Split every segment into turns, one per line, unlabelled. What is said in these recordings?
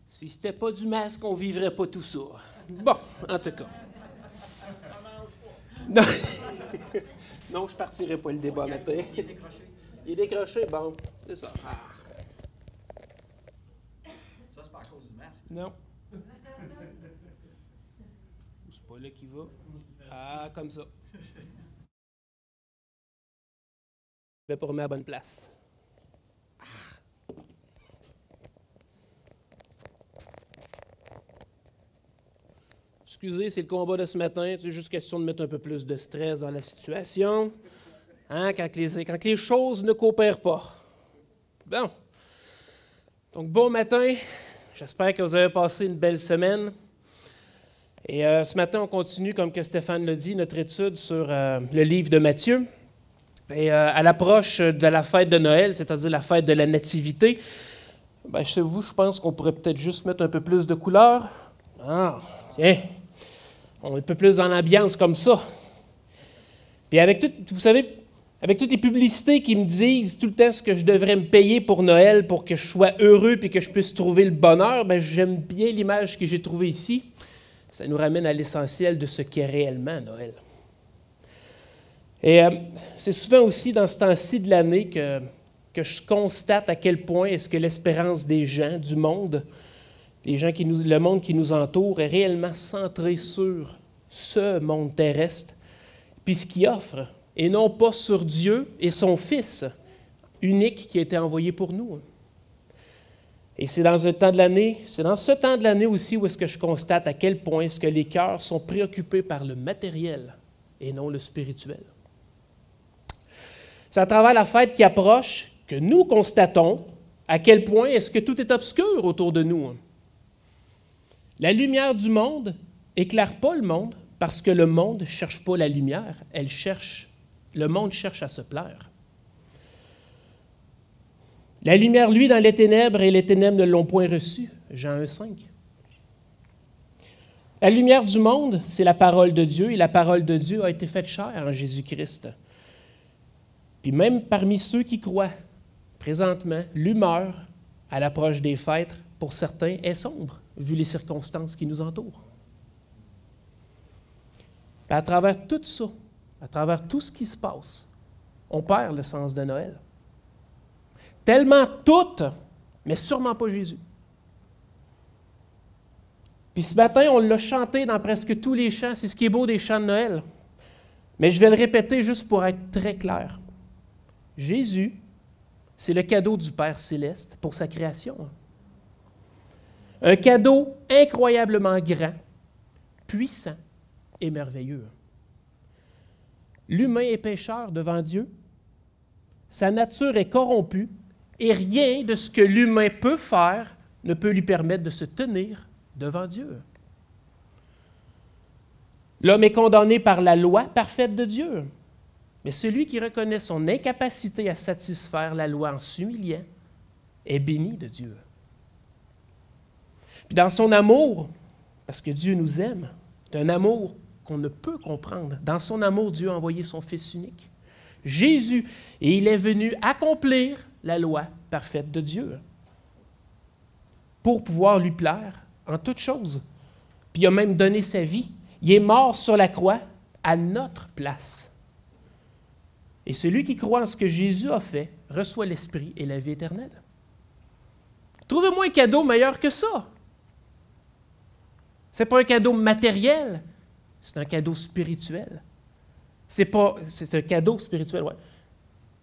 Si c'était pas du masque, on vivrait pas tout ça. Bon, en tout cas. Non, non je partirai pas le débat matin.
Il est décroché.
Il est décroché, bon, c'est ça. Ah.
Ça, c'est pas à cause du masque.
Non. C'est pas là qu'il va. Ah, comme ça. Je vais pas remettre à la bonne place. Excusez, c'est le combat de ce matin. C'est juste question de mettre un peu plus de stress dans la situation. Hein, quand les choses ne coopèrent pas. Bon. Donc, bon matin. J'espère que vous avez passé une belle semaine. Et ce matin, on continue, comme que Stéphane l'a dit, notre étude sur le livre de Matthieu. Et à l'approche de la fête de Noël, c'est-à-dire la fête de la Nativité, ben, chez vous, je pense qu'on pourrait peut-être juste mettre un peu plus de couleurs. Ah, tiens, on est un peu plus dans l'ambiance comme ça. Puis avec tout, vous savez, avec toutes les publicités qui me disent tout le temps ce que je devrais me payer pour Noël pour que je sois heureux et que je puisse trouver le bonheur, ben, j'aime bien l'image que j'ai trouvée ici. Ça nous ramène à l'essentiel de ce qu'est réellement Noël. Et c'est souvent aussi dans ce temps-ci de l'année que je constate à quel point est-ce que l'espérance des gens, du monde, le monde qui nous entoure, est réellement centré sur ce monde terrestre, puis ce qu'il offre, et non pas sur Dieu et son Fils unique qui a été envoyé pour nous. Et c'est dans ce temps de l'année aussi où est-ce que je constate à quel point est-ce que les cœurs sont préoccupés par le matériel et non le spirituel. C'est à travers la fête qui approche que nous constatons à quel point est-ce que tout est obscur autour de nous. La lumière du monde n'éclaire pas le monde parce que le monde ne cherche pas la lumière, le monde cherche à se plaire. La lumière, lui, dans les ténèbres, et les ténèbres ne l'ont point reçue. Jean 1,5. La lumière du monde, c'est la parole de Dieu, et la parole de Dieu a été faite chair en Jésus-Christ. Puis même parmi ceux qui croient, présentement, l'humeur à l'approche des fêtes, pour certains, est sombre, vu les circonstances qui nous entourent. Puis à travers tout ça, à travers tout ce qui se passe, on perd le sens de Noël. Tellement tout, mais sûrement pas Jésus. Puis ce matin, on l'a chanté dans presque tous les chants. C'est ce qui est beau des chants de Noël. Mais je vais le répéter juste pour être très clair. Jésus, c'est le cadeau du Père céleste pour sa création. Un cadeau incroyablement grand, puissant et merveilleux. L'humain est pécheur devant Dieu. Sa nature est corrompue et rien de ce que l'humain peut faire ne peut lui permettre de se tenir devant Dieu. L'homme est condamné par la loi parfaite de Dieu. Mais celui qui reconnaît son incapacité à satisfaire la loi en s'humiliant est béni de Dieu. Puis dans son amour, parce que Dieu nous aime, d'un amour qu'on ne peut comprendre, dans son amour, Dieu a envoyé son Fils unique, Jésus, et il est venu accomplir la loi parfaite de Dieu pour pouvoir lui plaire en toutes choses. Puis il a même donné sa vie. Il est mort sur la croix à notre place. Et celui qui croit en ce que Jésus a fait reçoit l'Esprit et la vie éternelle. Trouvez-moi un cadeau meilleur que ça. Ce n'est pas un cadeau matériel, c'est un cadeau spirituel. C'est un cadeau spirituel, ouais.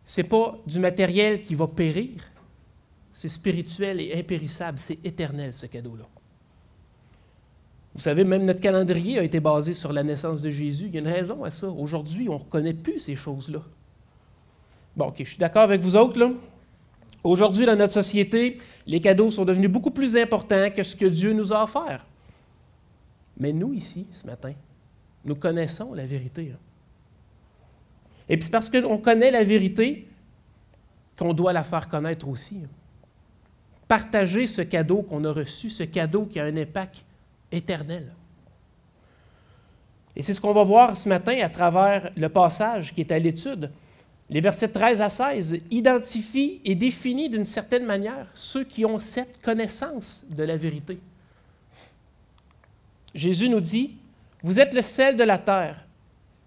Ce n'est pas du matériel qui va périr. C'est spirituel et impérissable, c'est éternel ce cadeau-là. Vous savez, même notre calendrier a été basé sur la naissance de Jésus. Il y a une raison à ça. Aujourd'hui, on ne reconnaît plus ces choses-là. Bon, OK, je suis d'accord avec vous autres, là. Aujourd'hui, dans notre société, les cadeaux sont devenus beaucoup plus importants que ce que Dieu nous a offert. Mais nous, ici, ce matin, nous connaissons la vérité. Et puis c'est parce qu'on connaît la vérité qu'on doit la faire connaître aussi. Partager ce cadeau qu'on a reçu, ce cadeau qui a un impact éternel. Et c'est ce qu'on va voir ce matin à travers le passage qui est à l'étude. Les versets 13 à 16 identifient et définissent d'une certaine manière ceux qui ont cette connaissance de la vérité. Jésus nous dit, « Vous êtes le sel de la terre,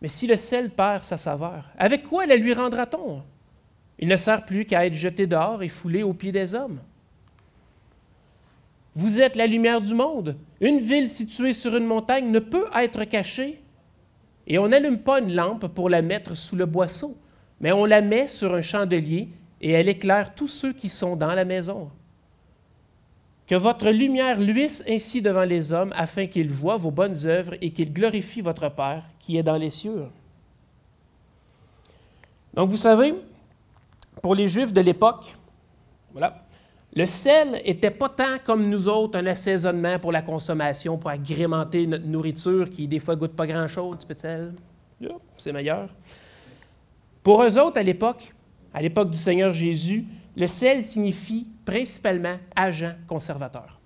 mais si le sel perd sa saveur, avec quoi la lui rendra-t-on? Il ne sert plus qu'à être jeté dehors et foulé aux pieds des hommes. Vous êtes la lumière du monde. Une ville située sur une montagne ne peut être cachée, et on n'allume pas une lampe pour la mettre sous le boisseau, mais on la met sur un chandelier et elle éclaire tous ceux qui sont dans la maison. Que votre lumière luise ainsi devant les hommes, afin qu'ils voient vos bonnes œuvres et qu'ils glorifient votre Père qui est dans les cieux. » Donc, vous savez, pour les Juifs de l'époque, voilà, le sel n'était pas tant comme nous autres, un assaisonnement pour la consommation, pour agrémenter notre nourriture qui, des fois, ne goûte pas grand-chose, un petit peu de sel. C'est meilleur. Pour eux autres, à l'époque du Seigneur Jésus, le sel signifie principalement agent conservateur.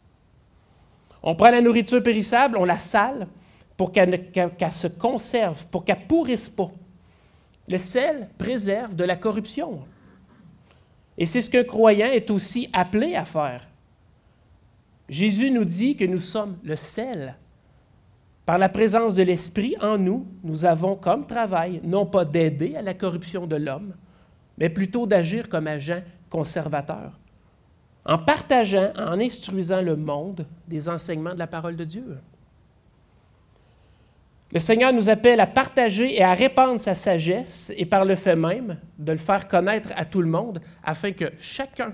On prend la nourriture périssable, on la sale pour qu'elle se conserve, pour qu'elle ne pourrisse pas. Le sel préserve de la corruption. Et c'est ce qu'un croyant est aussi appelé à faire. Jésus nous dit que nous sommes le sel. Par la présence de l'Esprit en nous, nous avons comme travail, non pas d'aider à la corruption de l'homme, mais plutôt d'agir comme agent conservateur, en partageant, en instruisant le monde des enseignements de la parole de Dieu. Le Seigneur nous appelle à partager et à répandre sa sagesse et par le fait même de le faire connaître à tout le monde afin que chacun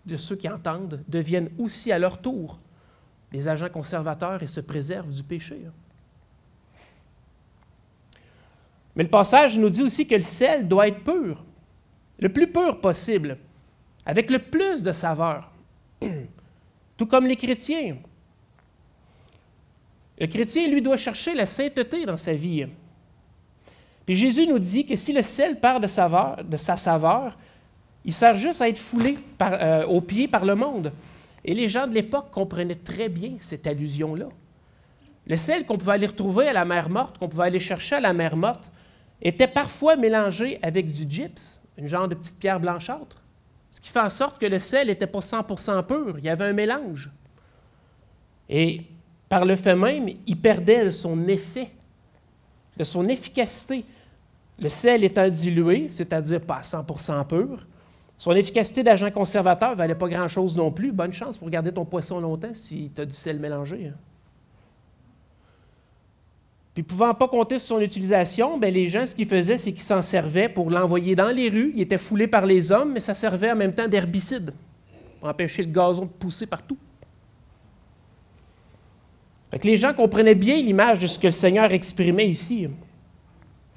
de ceux qui entendent deviennent aussi à leur tour des agents conservateurs et se préservent du péché. Mais le passage nous dit aussi que le sel doit être pur, le plus pur possible, avec le plus de saveur, tout comme les chrétiens. Le chrétien, lui, doit chercher la sainteté dans sa vie. Puis Jésus nous dit que si le sel perd de sa saveur, il sert juste à être foulé aux pieds par le monde. Et les gens de l'époque comprenaient très bien cette allusion-là. Le sel qu'on pouvait aller retrouver à la mer Morte, qu'on pouvait aller chercher à la mer Morte, était parfois mélangé avec du gypse, une genre de petite pierre blanchâtre, ce qui fait en sorte que le sel n'était pas 100% pur, il y avait un mélange. Et par le fait même, il perdait de son effet, de son efficacité. Le sel étant dilué, c'est-à-dire pas à 100% pur, son efficacité d'agent conservateur ne valait pas grand-chose non plus. Bonne chance pour garder ton poisson longtemps si tu as du sel mélangé. Puis, ne pouvant pas compter sur son utilisation, bien, les gens, ce qu'ils faisaient, c'est qu'ils s'en servaient pour l'envoyer dans les rues. Il était foulé par les hommes, mais ça servait en même temps d'herbicide pour empêcher le gazon de pousser partout. Fait que les gens comprenaient bien l'image de ce que le Seigneur exprimait ici.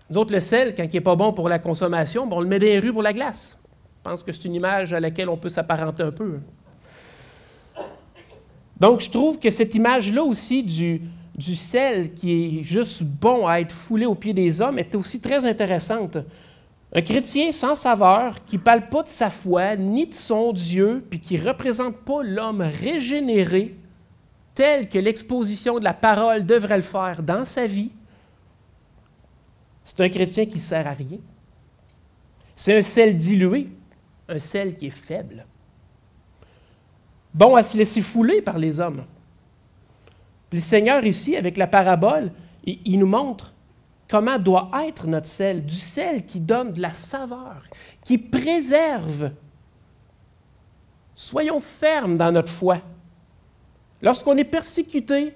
Nous autres, le sel, quand il n'est pas bon pour la consommation, on le met dans les rues pour la glace. Je pense que c'est une image à laquelle on peut s'apparenter un peu. Donc, je trouve que cette image-là aussi du sel qui est juste bon à être foulé aux pieds des hommes est aussi très intéressante. Un chrétien sans saveur, qui ne parle pas de sa foi, ni de son Dieu, puis qui ne représente pas l'homme régénéré, tel que l'exposition de la parole devrait le faire dans sa vie, c'est un chrétien qui ne sert à rien. C'est un sel dilué, un sel qui est faible. Bon à se laisser fouler par les hommes. Puis le Seigneur ici, avec la parabole, il nous montre comment doit être notre sel, du sel qui donne de la saveur, qui préserve. Soyons fermes dans notre foi. Lorsqu'on est persécuté,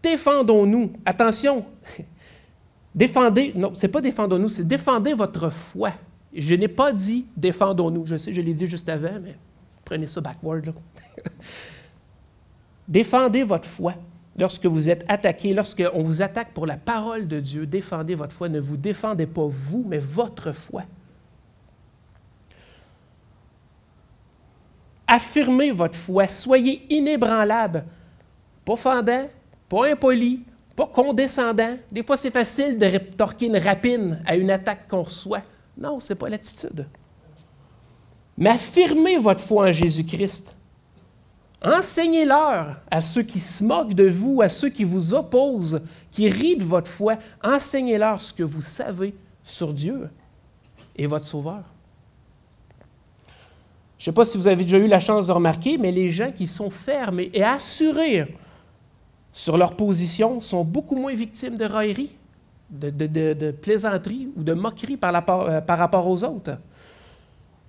défendons-nous. Attention, défendez, non, c'est pas défendons-nous, c'est défendez votre foi. Je n'ai pas dit défendons-nous. Je sais, je l'ai dit juste avant, mais prenez ça backward. Là. Défendez votre foi. Lorsque vous êtes attaqué, lorsqu'on vous attaque pour la parole de Dieu, défendez votre foi. Ne vous défendez pas vous, mais votre foi. Affirmez votre foi. Soyez inébranlable. Pas fendant, pas impoli, pas condescendant. Des fois, c'est facile de rétorquer une rapine à une attaque qu'on reçoit. Non, ce n'est pas l'attitude. Mais affirmez votre foi en Jésus-Christ. Enseignez-leur à ceux qui se moquent de vous, à ceux qui vous opposent, qui rient de votre foi. Enseignez-leur ce que vous savez sur Dieu. et votre Sauveur. Je ne sais pas si vous avez déjà eu la chance de remarquer, mais les gens qui sont fermes et assurés sur leur position sont beaucoup moins victimes de railleries, de plaisanteries ou de moqueries par rapport aux autres.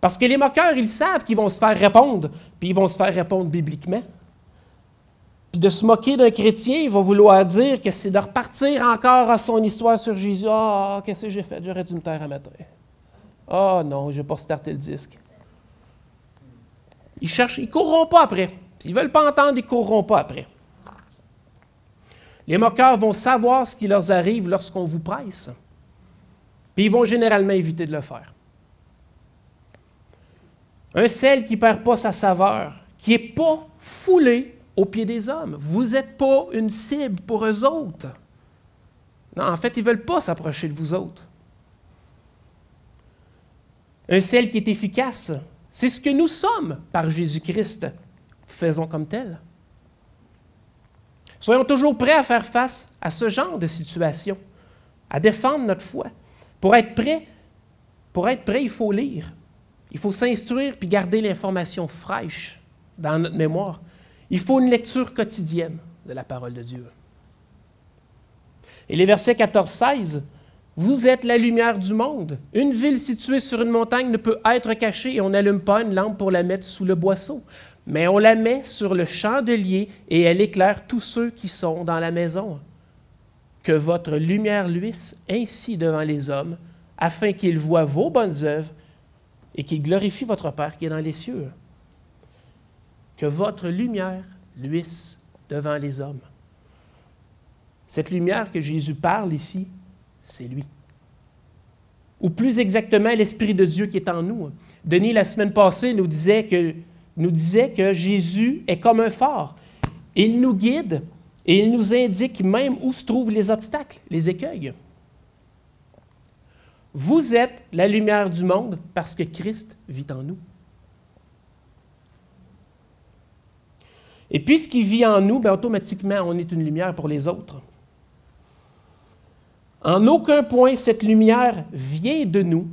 Parce que les moqueurs, ils savent qu'ils vont se faire répondre, puis ils vont se faire répondre bibliquement. Puis de se moquer d'un chrétien, il va vouloir dire que c'est de repartir encore à son histoire sur Jésus. « Ah, qu'est-ce que j'ai fait? J'aurais dû me taire à matin. Ah non, je n'ai pas starté le disque. » Ils cherchent, ils ne courront pas après. S'ils ne veulent pas entendre, ils ne courront pas après. Les moqueurs vont savoir ce qui leur arrive lorsqu'on vous presse. Puis ils vont généralement éviter de le faire. Un sel qui ne perd pas sa saveur, qui n'est pas foulé aux pieds des hommes. Vous n'êtes pas une cible pour eux autres. Non, en fait, ils ne veulent pas s'approcher de vous autres. Un sel qui est efficace, c'est ce que nous sommes par Jésus-Christ. Faisons comme tel. Soyons toujours prêts à faire face à ce genre de situation, à défendre notre foi. Pour être prêt, il faut lire. Il faut s'instruire puis garder l'information fraîche dans notre mémoire. Il faut une lecture quotidienne de la parole de Dieu. Et les versets 14-16, « Vous êtes la lumière du monde. Une ville située sur une montagne ne peut être cachée et on n'allume pas une lampe pour la mettre sous le boisseau. Mais on la met sur le chandelier et elle éclaire tous ceux qui sont dans la maison. Que votre lumière luise ainsi devant les hommes, afin qu'ils voient vos bonnes œuvres et qu'ils glorifient votre Père qui est dans les cieux. » Que votre lumière luise devant les hommes. Cette lumière que Jésus parle ici, c'est lui. Ou plus exactement, l'Esprit de Dieu qui est en nous. Denis, la semaine passée, nous disait que Jésus est comme un phare. Il nous guide et il nous indique même où se trouvent les obstacles, les écueils. Vous êtes la lumière du monde parce que Christ vit en nous. Et puisqu'il vit en nous, bien, automatiquement, on est une lumière pour les autres. En aucun point, cette lumière vient de nous,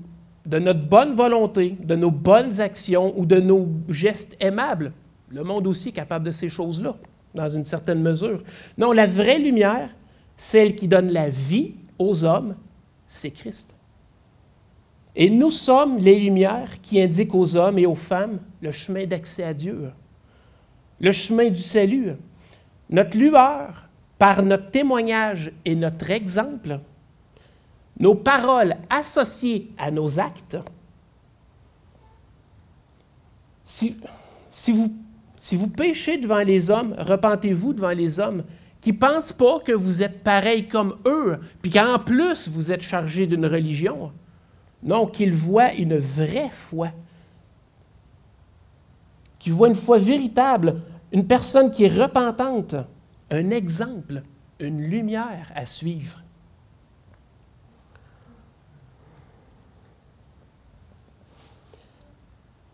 de notre bonne volonté, de nos bonnes actions ou de nos gestes aimables. Le monde aussi est capable de ces choses-là, dans une certaine mesure. Non, la vraie lumière, celle qui donne la vie aux hommes, c'est Christ. Et nous sommes les lumières qui indiquent aux hommes et aux femmes le chemin d'accès à Dieu, le chemin du salut. Notre lueur, par notre témoignage et notre exemple, nos paroles associées à nos actes, si vous péchez devant les hommes, repentez-vous devant les hommes qui ne pensent pas que vous êtes pareil comme eux, puis qu'en plus vous êtes chargé d'une religion. Non, qu'ils voient une vraie foi, qu'ils voient une foi véritable, une personne qui est repentante, un exemple, une lumière à suivre.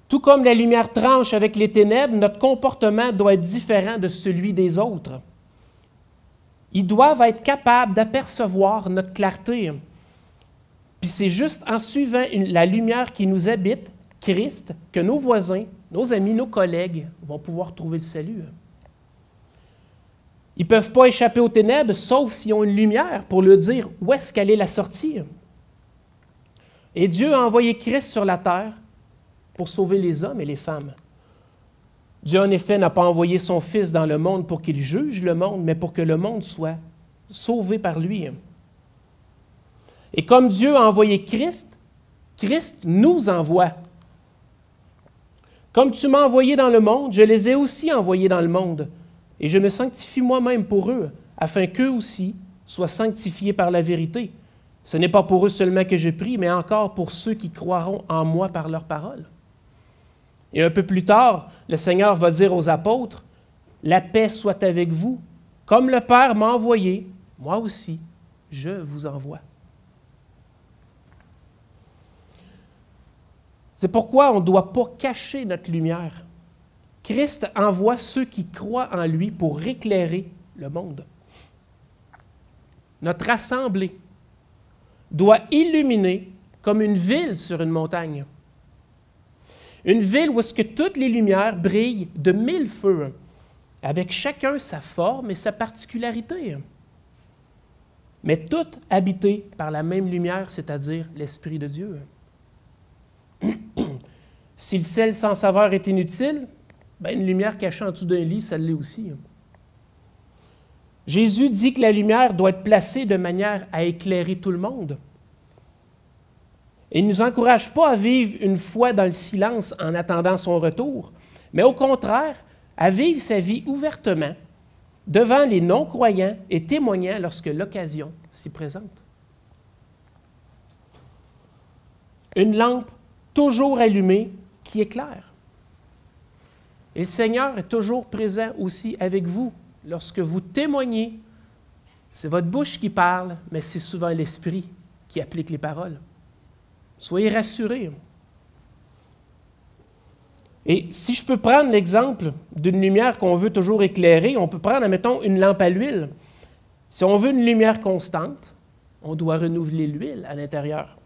Tout comme la lumière tranche avec les ténèbres, notre comportement doit être différent de celui des autres. Ils doivent être capables d'apercevoir notre clarté. Puis c'est juste en suivant la lumière qui nous habite, Christ, que nos voisins, nos amis, nos collègues vont pouvoir trouver le salut. Ils ne peuvent pas échapper aux ténèbres, sauf s'ils ont une lumière pour leur dire où est-ce qu'elle est la sortie. Et Dieu a envoyé Christ sur la terre pour sauver les hommes et les femmes. Dieu, en effet, n'a pas envoyé son Fils dans le monde pour qu'il juge le monde, mais pour que le monde soit sauvé par lui. Et comme Dieu a envoyé Christ, Christ nous envoie. Comme tu m'as envoyé dans le monde, je les ai aussi envoyés dans le monde, et je me sanctifie moi-même pour eux, afin qu'eux aussi soient sanctifiés par la vérité. Ce n'est pas pour eux seulement que je prie, mais encore pour ceux qui croiront en moi par leur parole. Et un peu plus tard, le Seigneur va dire aux apôtres, « La paix soit avec vous. Comme le Père m'a envoyé, moi aussi, je vous envoie. » C'est pourquoi on ne doit pas cacher notre lumière. Christ envoie ceux qui croient en lui pour éclairer le monde. Notre assemblée doit illuminer comme une ville sur une montagne. Une ville où est-ce que toutes les lumières brillent de 1000 feux, avec chacun sa forme et sa particularité, mais toutes habitées par la même lumière, c'est-à-dire l'Esprit de Dieu. Si le sel sans saveur est inutile, bien, une lumière cachée en dessous d'un lit, ça l'est aussi. Jésus dit que la lumière doit être placée de manière à éclairer tout le monde. Il ne nous encourage pas à vivre une foi dans le silence en attendant son retour, mais au contraire, à vivre sa vie ouvertement devant les non-croyants et témoignant lorsque l'occasion s'y présente. Une lampe toujours allumée qui éclaire. Et le Seigneur est toujours présent aussi avec vous lorsque vous témoignez. C'est votre bouche qui parle, mais c'est souvent l'Esprit qui applique les paroles. Soyez rassurés. Et si je peux prendre l'exemple d'une lumière qu'on veut toujours éclairer, on peut prendre, admettons, une lampe à l'huile. Si on veut une lumière constante, on doit renouveler l'huile à l'intérieur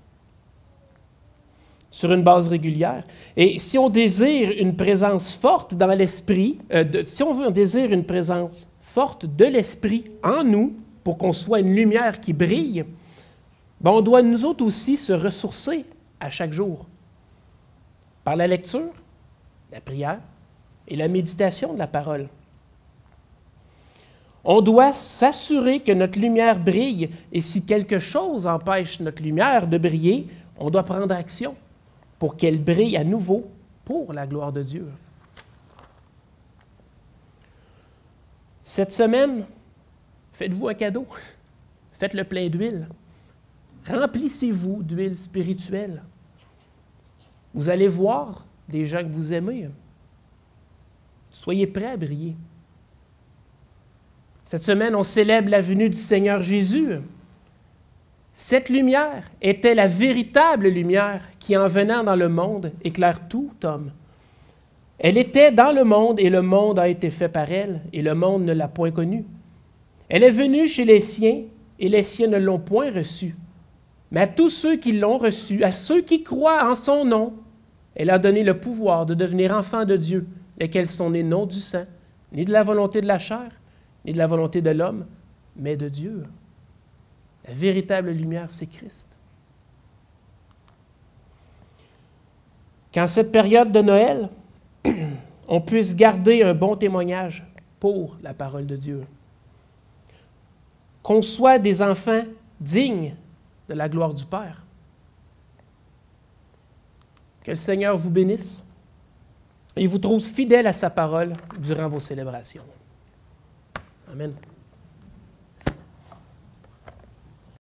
sur une base régulière. Et si on désire une présence forte dans l'esprit, on désire une présence forte de l'esprit en nous pour qu'on soit une lumière qui brille, bien, on doit nous autres aussi se ressourcer à chaque jour par la lecture, la prière et la méditation de la parole. On doit s'assurer que notre lumière brille et si quelque chose empêche notre lumière de briller, on doit prendre action pour qu'elle brille à nouveau pour la gloire de Dieu. Cette semaine, faites-vous un cadeau. Faites le plein d'huile. Remplissez-vous d'huile spirituelle. Vous allez voir des gens que vous aimez. Soyez prêts à briller. Cette semaine, on célèbre la venue du Seigneur Jésus. Cette lumière était la véritable lumière qui, en venant dans le monde, éclaire tout homme. Elle était dans le monde et le monde a été fait par elle et le monde ne l'a point connue. Elle est venue chez les siens et les siens ne l'ont point reçue. Mais à tous ceux qui l'ont reçue, à ceux qui croient en son nom, elle a donné le pouvoir de devenir enfants de Dieu, lesquels sont nés non du sang, ni de la volonté de la chair, ni de la volonté de l'homme, mais de Dieu. La véritable lumière, c'est Christ. Qu'en cette période de Noël, on puisse garder un bon témoignage pour la parole de Dieu. Qu'on soit des enfants dignes de la gloire du Père. Que le Seigneur vous bénisse et vous trouve fidèle à sa parole durant vos célébrations. Amen.